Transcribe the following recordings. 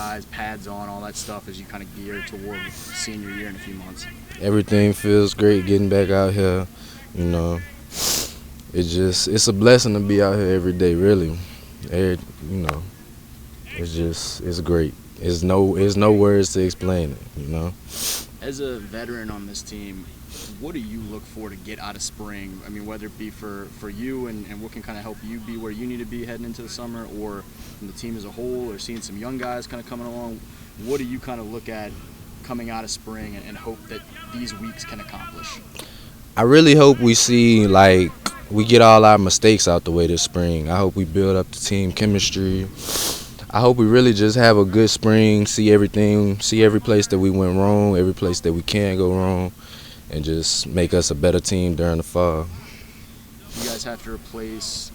guys, pads on, all that stuff as you kind of gear toward senior year in a few months? Everything feels great getting back out here. You know, it's a blessing to be out here every day, really. You know, it's great. There's no words to explain it, you know. As a veteran on this team, what do you look for to get out of spring? I mean, whether it be for you and what can kind of help you be where you need to be heading into the summer, or from the team as a whole, or seeing some young guys kind of coming along, what do you kind of look at coming out of spring and hope that these weeks can accomplish? I really hope we get all our mistakes out the way this spring. I hope we build up the team chemistry. I hope we really just have a good spring, see every place that we went wrong, every place that we can go wrong, and just make us a better team during the fall. You guys have to replace,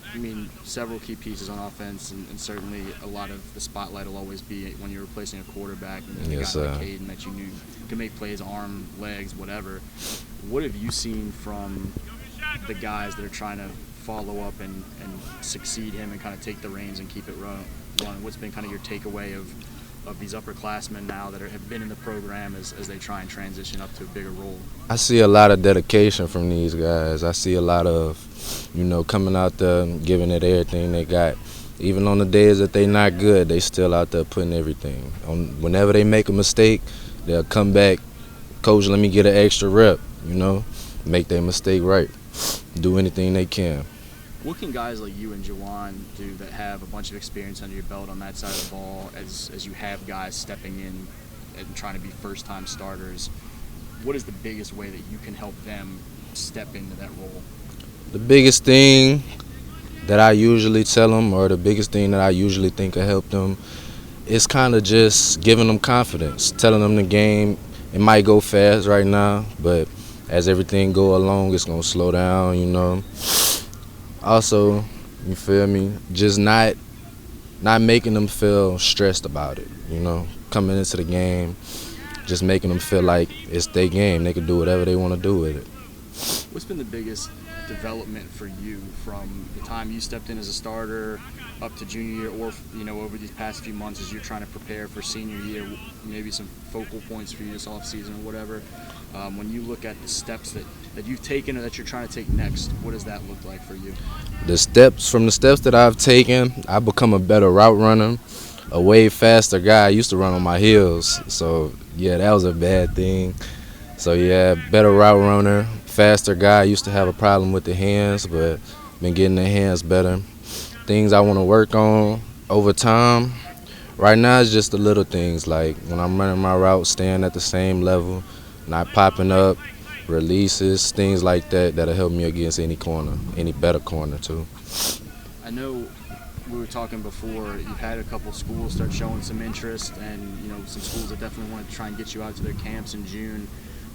several key pieces on offense, and certainly a lot of the spotlight will always be when you're replacing a quarterback. And Yes, a guy like Caden that you knew could make plays, arm, legs, whatever. What have you seen from the guys that are trying to follow up and succeed him and kind of take the reins and keep it running? What's been kind of your takeaway of these upperclassmen now that have been in the program as they try and transition up to a bigger role? I see a lot of dedication from these guys. I see a lot of, coming out there and giving it everything they got. Even on the days that they not good, they still out there putting everything. Whenever they make a mistake, they'll come back, coach, let me get an extra rep, make their mistake right. Do anything they can. What can guys like you and Jawan do that have a bunch of experience under your belt on that side of the ball as you have guys stepping in and trying to be first-time starters? What is the biggest way that you can help them step into that role? The biggest thing that I usually tell them, or the biggest thing that I usually think will help them, is kind of just giving them confidence, telling them the game, it might go fast right now, but as everything go along, it's going to slow down, Also, you feel me, just not making them feel stressed about it, coming into the game, just making them feel like it's their game. They can do whatever they want to do with it. What's been the biggest development for you from the time you stepped in as a starter up to junior year, or over these past few months as you're trying to prepare for senior year? Maybe some focal points for you this off season or whatever. When you look at the steps that you've taken or that you're trying to take next, what does that look like for you? From the steps that I've taken, I've become a better route runner, a way faster guy. I used to run on my heels, so yeah, that was a bad thing. So yeah, better route runner, faster guy. I used to have a problem with the hands, but been getting the hands better. Things I want to work on over time. Right now it's just the little things, like when I'm running my route, staying at the same level, not popping up, releases, things like that'll help me against any corner, any better corner too. I know we were talking before, you've had a couple schools start showing some interest, and some schools that definitely want to try and get you out to their camps in June.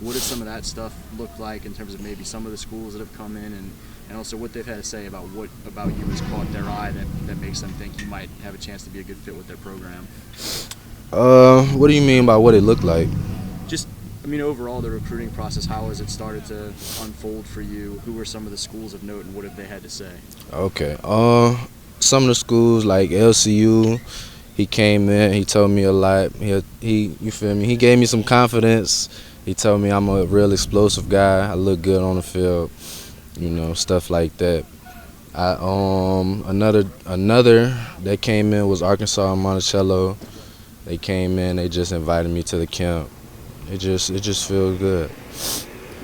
What does some of that stuff look like in terms of maybe some of the schools that have come in, and also what they've had to say about what about you has caught their eye that makes them think you might have a chance to be a good fit with their program? What do you mean by what it looked like? Just, overall, the recruiting process, how has it started to unfold for you? Who are some of the schools of note, and what have they had to say? Okay. Some of the schools like LCU, he came in, he told me a lot. You feel me? He gave me some confidence. He told me I'm a real explosive guy. I look good on the field, stuff like that. Another that came in was Arkansas and Monticello. They came in, they just invited me to the camp. It just feels good.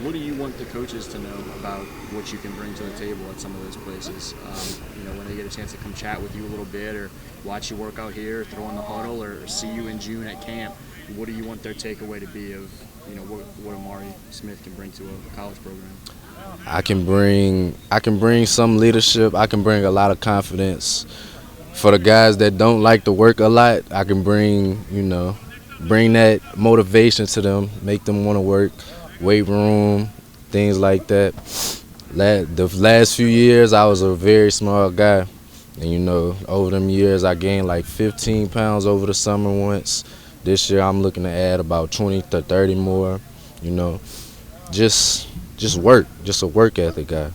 What do you want the coaches to know about what you can bring to the table at some of those places? When they get a chance to come chat with you a little bit, or watch you work out here, throw in the huddle, or see you in June at camp, what do you want their takeaway to be of what Amari Smith can bring to a college program? I can bring some leadership. I can bring a lot of confidence. For the guys that don't like to work a lot, I can bring that motivation to them, make them want to work, weight room, things like that. The last few years, I was a very small guy. And, over them years, I gained like 15 pounds over the summer once. This year, I'm looking to add about 20 to 30 more. Just work, just a work ethic guy.